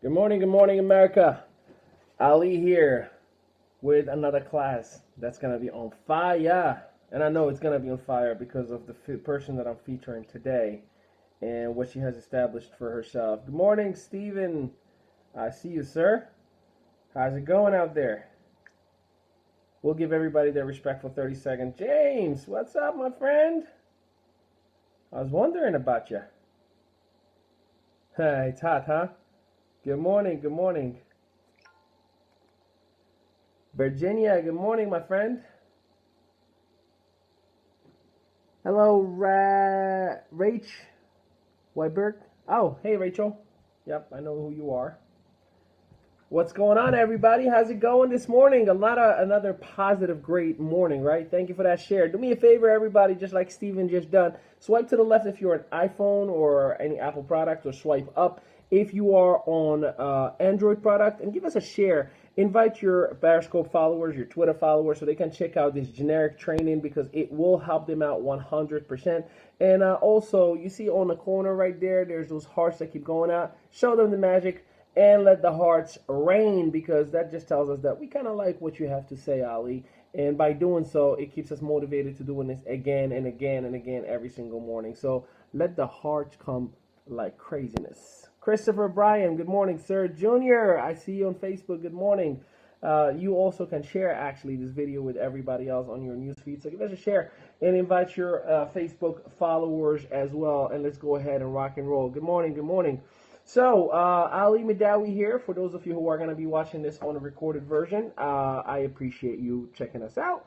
Good morning, America. Ali here with another class that's gonna be on fire, and I know it's gonna be on fire because of the person that I'm featuring today and what she has established for herself. Good morning, Stephen. I see you, sir. How's it going out there? We'll give everybody their respectful 30 seconds. James, what's up, my friend? I was wondering about you. Hey, it's hot, huh? Good morning, good morning. Virginia, good morning, my friend. Hello, Rach Weiberg. Oh, hey, Rachel. Yep, I know who you are. What's going on, everybody? How's it going this morning? Another positive, great morning, right? Thank you for that share. Do me a favor, everybody, just like Steven just done. Swipe to the left if you're an iPhone or any Apple product, or swipe up if you are on Android product, and give us a share. Invite your Periscope followers, your Twitter followers, so they can check out this generic training because it will help them out 100%. And also, you see on the corner right there, there's those hearts that keep going out. Show them the magic and let the hearts rain, because that just tells us that we kind of like what you have to say, Ali. And by doing so, it keeps us motivated to doing this again and again and again every single morning. So let the hearts come like craziness. Christopher Bryan, good morning, sir. Junior, I see you on Facebook. Good morning. You also can share actually this video with everybody else on your newsfeed. So give us a share and invite your Facebook followers as well. And let's go ahead and rock and roll. Good morning. Good morning. So, Ali Mehdaoui here. For those of you who are going to be watching this on a recorded version, I appreciate you checking us out.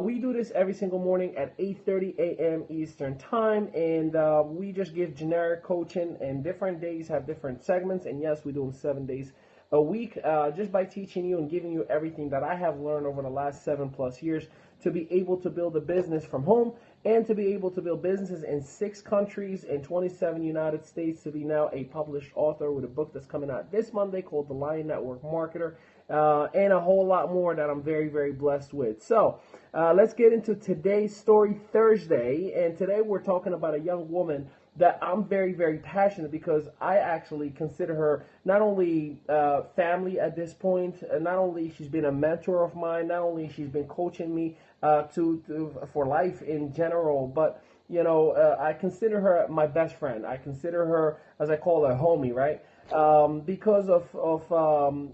We do this every single morning at 8:30 a.m. Eastern Time, and we just give generic coaching, and different days have different segments, and yes, we do them 7 days a week, just by teaching you and giving you everything that I have learned over the last 7+ years to be able to build a business from home, and to be able to build businesses in 6 countries and 27 United States, to be now a published author with a book that's coming out this Monday called The Lion Network Marketer, and a whole lot more that I'm very, very blessed with. So let's get into today's Story Thursday, and today we're talking about a young woman that I'm very, very passionate, because I actually consider her not only family at this point, not only she's been a mentor of mine, not only she's been coaching me for life in general, but you know, I consider her my best friend. I consider her, as I call her, homie, right? Because of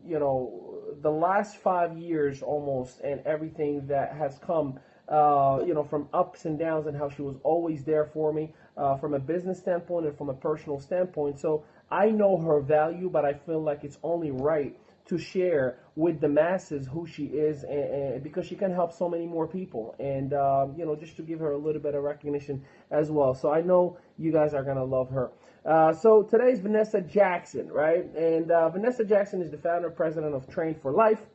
you know, the last 5 years almost, and everything that has come, you know, from ups and downs, and how she was always there for me, from a business standpoint and from a personal standpoint. So I know her value, but I feel like it's only right to share with the masses who she is, and because she can help so many more people, and you know, just to give her a little bit of recognition as well. So I know you guys are gonna love her. So today's Vanessa Jackson, right? And Vanessa Jackson is the founder and president of Train for Life.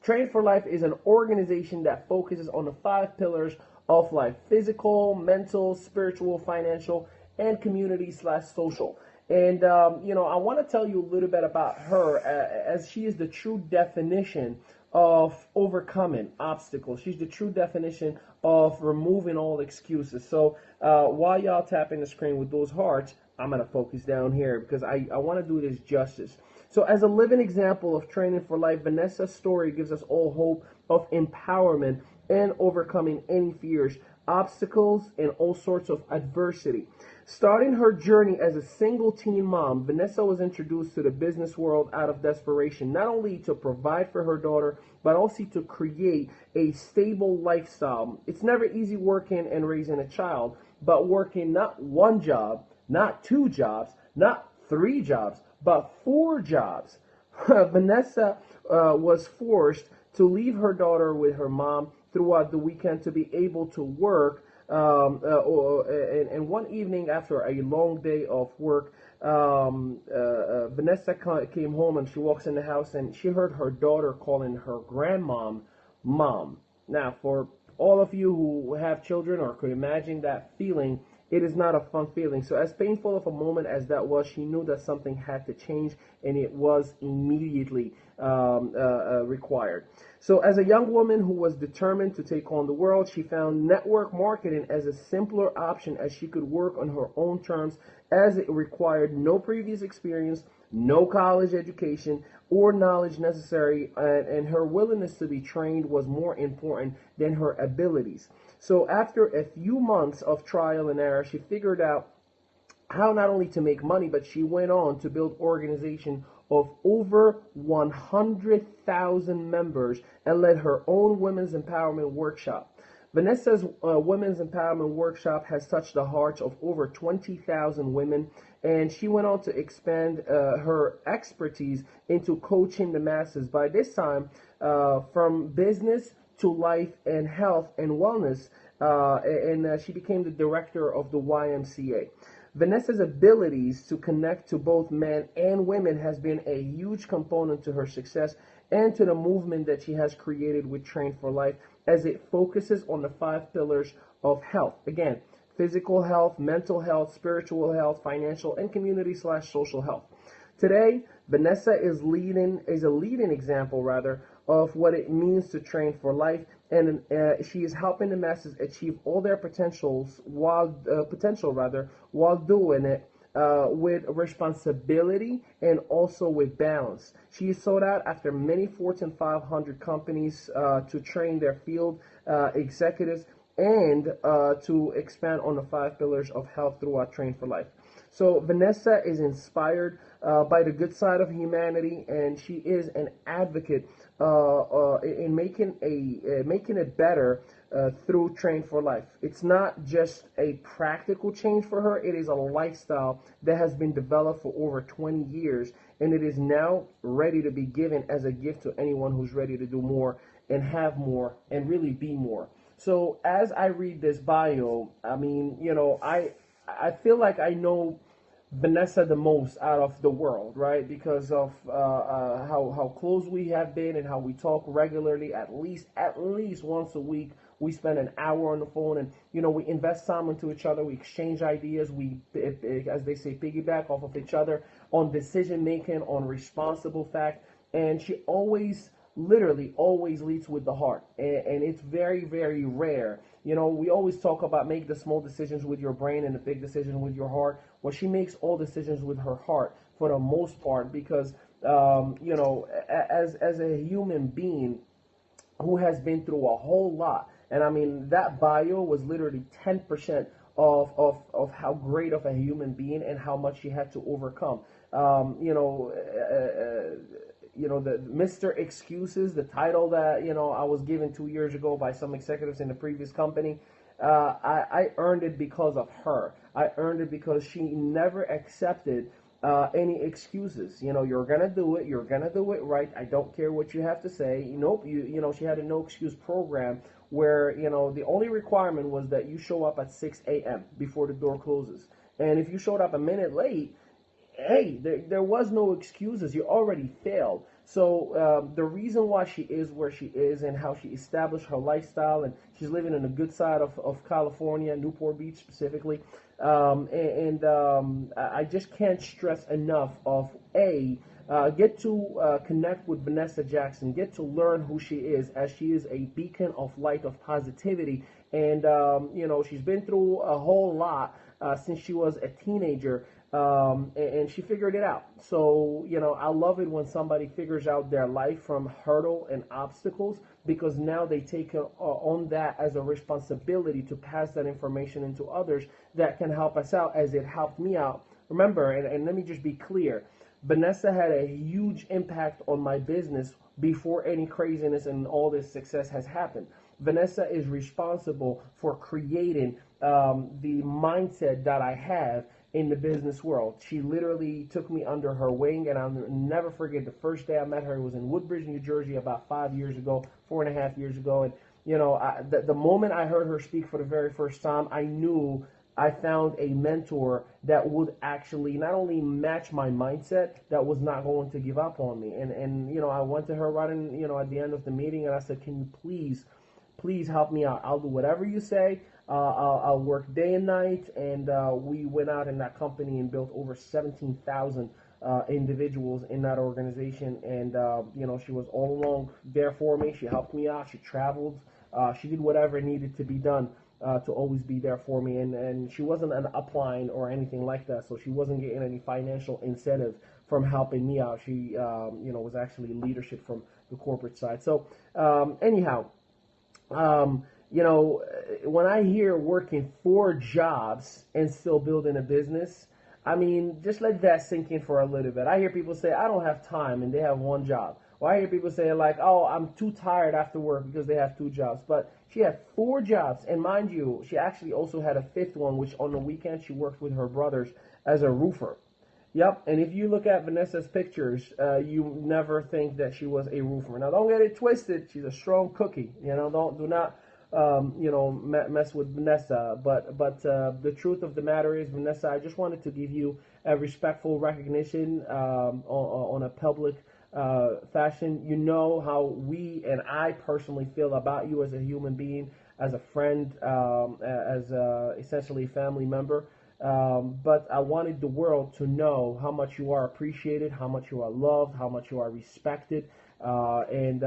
Train for Life is an organization that focuses on the 5 pillars of life: physical, mental, spiritual, financial, and community/social. And, you know, I want to tell you a little bit about her, as she is the true definition of overcoming obstacles. She's the true definition of removing all excuses. So while y'all tapping the screen with those hearts, I'm going to focus down here, because I want to do this justice. So as a living example of training for life, Vanessa's story gives us all hope of empowerment and overcoming any fears, obstacles, and all sorts of adversity. Starting her journey as a single teen mom, Vanessa was introduced to the business world out of desperation, not only to provide for her daughter, but also to create a stable lifestyle. It's never easy working and raising a child, but working not 1 job, not 2 jobs, not 3 jobs, but 4 jobs. Vanessa was forced to leave her daughter with her mom throughout the weekend to be able to work. And one evening after a long day of work, Vanessa came home, and she walks in the house, and she heard her daughter calling her grandmom mom. Now, for all of you who have children or could imagine that feeling, it is not a fun feeling. So as painful of a moment as that was, she knew that something had to change, and it was immediately required. So as a young woman who was determined to take on the world, she found network marketing as a simpler option, as she could work on her own terms as it required no previous experience, no college education, or knowledge necessary, and her willingness to be trained was more important than her abilities. So after a few months of trial and error, she figured out how not only to make money, but she went on to build organization of over 100,000 members and led her own women's empowerment workshop. Vanessa's Women's Empowerment Workshop has touched the hearts of over 20,000 women, and she went on to expand her expertise into coaching the masses. By this time, from business to life and health and wellness, and she became the director of the YMCA. Vanessa's abilities to connect to both men and women has been a huge component to her success and to the movement that she has created with Train for Life, as it focuses on the 5 pillars of health. Again, physical health, mental health, spiritual health, financial, and community/social health. Today, Vanessa is a leading example, rather, of what it means to train for life, and she is helping the masses achieve all their potential while doing it with responsibility and also with balance. She is sought out after many Fortune 500 companies to train their field executives and to expand on the 5 pillars of health throughout Train for Life. So Vanessa is inspired by the good side of humanity, and she is an advocate in making it better through Train for Life. It's not just a practical change for her, it is a lifestyle that has been developed for over 20 years, and it is now ready to be given as a gift to anyone who's ready to do more and have more and really be more. So as I read this bio, I mean, I feel like I know Vanessa the most out of the world, right? Because of how close we have been and how we talk regularly, at least once a week. We spend an hour on the phone, and we invest time into each other. We exchange ideas. We, as they say, piggyback off of each other on decision making, on responsible fact. And she literally always leads with the heart, and it's very, very rare. We always talk about make the small decisions with your brain and the big decisions with your heart. Well, she makes all decisions with her heart for the most part, because as a human being who has been through a whole lot, and I mean that bio was literally 10% of how great of a human being and how much she had to overcome. The Mr. Excuses, the title that, I was given 2 years ago by some executives in the previous company, I earned it because of her. I earned it because she never accepted any excuses. You're going to do it. You're going to do it right. I don't care what you have to say. Nope. She had a no excuse program where, the only requirement was that you show up at 6 a.m. before the door closes. And if you showed up a minute late, hey, there was no excuses. You already failed. So the reason why she is where she is and how she established her lifestyle, and she's living in the good side of California, Newport Beach specifically, I just can't stress enough of get to connect with Vanessa Jackson, get to learn who she is, as she is a beacon of light, of positivity, and she's been through a whole lot since she was a teenager. And she figured it out. So, I love it when somebody figures out their life from hurdle and obstacles, because now they take on that as a responsibility to pass that information into others that can help us out, as it helped me out. Remember, and let me just be clear, Vanessa had a huge impact on my business before any craziness and all this success has happened. Vanessa is responsible for creating the mindset that I have in the business world. She literally took me under her wing, and I'll never forget the first day I met her. It was in Woodbridge, New Jersey, about 4.5 years ago. And the moment I heard her speak for the very first time, I knew I found a mentor that would actually not only match my mindset, that was not going to give up on me. And I went to her right in, at the end of the meeting, and I said, can you please help me out? I'll do whatever you say. I'll work day and night. And we went out in that company and built over 17,000 individuals in that organization. And, she was all along there for me. She helped me out. She traveled. She did whatever needed to be done to always be there for me, and she wasn't an upline or anything like that, so she wasn't getting any financial incentive from helping me out. She, was actually leadership from the corporate side. So, anyhow, when I hear working 4 jobs and still building a business, I mean, just let that sink in for a little bit. I hear people say, I don't have time, and they have 1 job. Or I hear people say, like, oh, I'm too tired after work because they have 2 jobs. But she had 4 jobs, and mind you, she actually also had a 5th one, which on the weekend she worked with her brothers as a roofer. Yep, and if you look at Vanessa's pictures, you never think that she was a roofer. Now, don't get it twisted. She's a strong cookie. Do not mess with Vanessa. But the truth of the matter is, Vanessa, I just wanted to give you a respectful recognition on a public fashion. You know how we and I personally feel about you as a human being, as a friend, as essentially a family member. But I wanted the world to know how much you are appreciated, how much you are loved, how much you are respected, and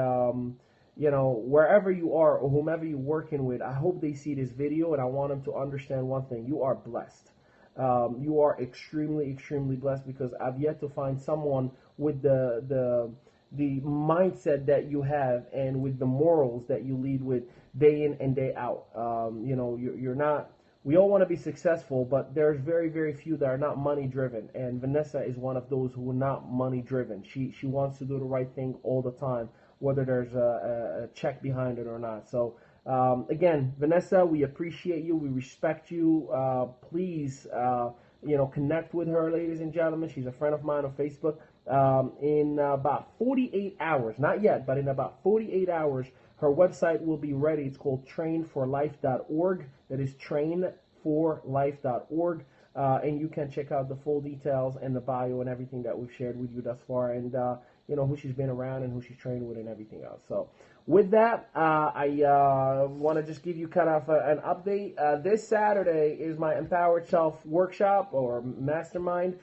wherever you are or whomever you're working with, I hope they see this video, and I want them to understand one thing: you are blessed. You are extremely, extremely blessed, because I've yet to find someone with the mindset that you have and with the morals that you lead with day in and day out. You're not. We all want to be successful, but there's very, very few that are not money driven, and Vanessa is one of those who are not money driven. She wants to do the right thing all the time, whether there's a check behind it or not. So again, Vanessa, we appreciate you, we respect you. Please, connect with her, ladies and gentlemen. She's a friend of mine on Facebook. In about 48 hours, not yet, but in about 48 hours, her website will be ready. It's called trainforlife.org. That is trainforlife.org. And you can check out the full details and the bio and everything that we've shared with you thus far, and who she's been around and who she's trained with and everything else. So with that, I want to just give you kind of an update. This Saturday is my Empowered Self workshop or mastermind.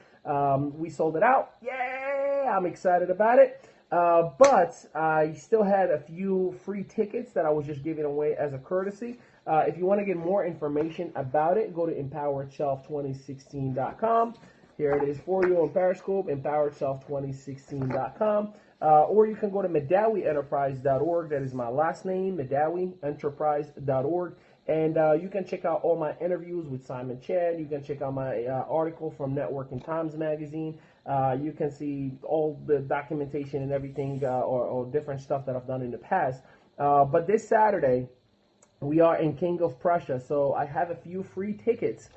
We sold it out. Yay! I'm excited about it. But I still had a few free tickets that I was just giving away as a courtesy. If you want to get more information about it, go to empoweredself2016.com. Here it is for you on Periscope, empoweredself2016.com. Or you can go to Mehdaouienterprise.org. That is my last name, Mehdaouienterprise.org. And you can check out all my interviews with Simon Chan. You can check out my article from Networking Times Magazine. You can see all the documentation and everything or different stuff that I've done in the past. But this Saturday, we are in King of Prussia, so I have a few free tickets.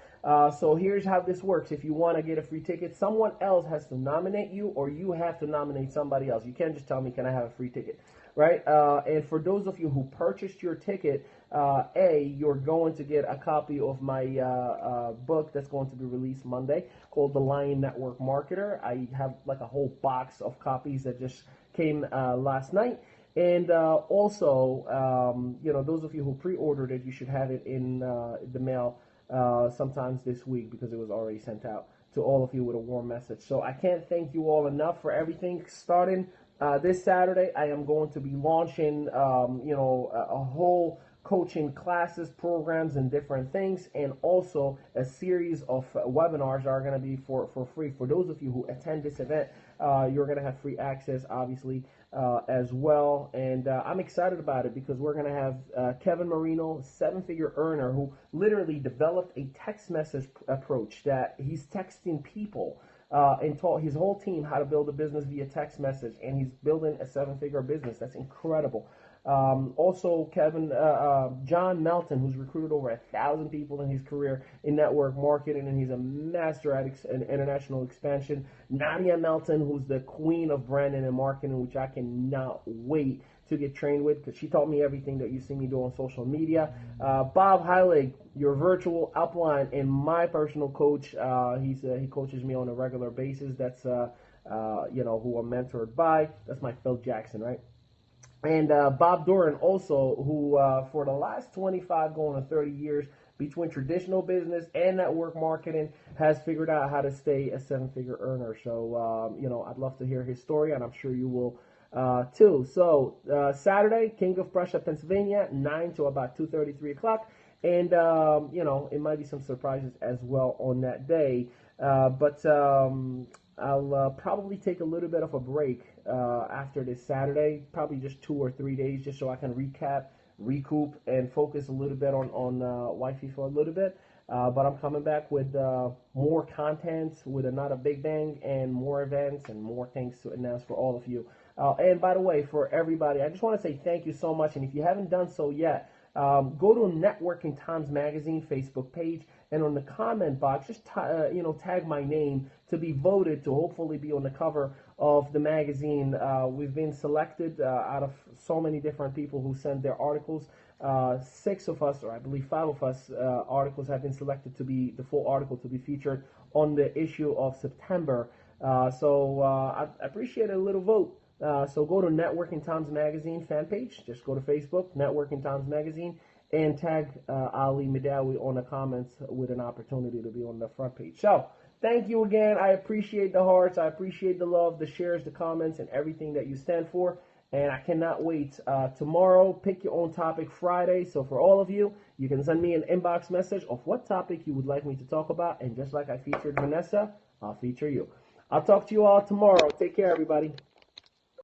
So here's how this works. If you want to get a free ticket, someone else has to nominate you, or you have to nominate somebody else. You can't just tell me, can I have a free ticket, right? And for those of you who purchased your ticket, you're going to get a copy of my book that's going to be released Monday called The Lion Network Marketer. I have like a whole box of copies that just came last night. And also, those of you who pre-ordered it, you should have it in the mail sometimes this week, because it was already sent out to all of you with a warm message. So I can't thank you all enough for everything. Starting this Saturday, I am going to be launching, a whole coaching classes, programs, and different things, and also a series of webinars are going to be for free. For those of you who attend this event, you're going to have free access, obviously, as well. And I'm excited about it, because we're going to have Kevin Marino, 7-figure earner, who literally developed a text message approach that he's texting people and taught his whole team how to build a business via text message, and he's building a 7-figure business. That's incredible. Also, John Melton, who's recruited over 1,000 people in his career in network marketing, and he's a master at international expansion. Nadia Melton, who's the queen of branding and marketing, which I cannot wait to get trained with, because she taught me everything that you see me do on social media. Bob Heilig, your virtual upline and my personal coach. He coaches me on a regular basis. That's who I'm mentored by. That's my Phil Jackson, right? And Bob Doran also, who for the last 25 going on 30 years, between traditional business and network marketing, has figured out how to stay a 7-figure earner. So, I'd love to hear his story, and I'm sure you will too. So, Saturday, King of Prussia, Pennsylvania, 9 to about 2:30, 3 o'clock. And you know, it might be some surprises as well on that day. But I'll probably take a little bit of a break after this Saturday, probably just 2 or 3 days, just so I can recap, recoup, and focus a little bit on wifey for a little bit. But I'm coming back with more content, with another big bang, and more events and more things to announce for all of you. And by the way, for everybody, I just want to say thank you so much. And if you haven't done so yet, go to Networking Times Magazine Facebook page, and on the comment box, just tag my name to be voted to hopefully be on the cover of the magazine. We've been selected out of so many different people who sent their articles. 6 of us, or I believe 5 of us, articles have been selected to be the full article to be featured on the issue of September. So I appreciate a little vote. So go to Networking Times Magazine fan page. Just go to Facebook, Networking Times Magazine, and tag Ali Mehdaoui on the comments with an opportunity to be on the front page. So thank you again. I appreciate the hearts. I appreciate the love, the shares, the comments, and everything that you stand for. And I cannot wait. Tomorrow, pick your own topic Friday. So for all of you, you can send me an inbox message of what topic you would like me to talk about. And just like I featured Vanessa, I'll feature you. I'll talk to you all tomorrow. Take care, everybody.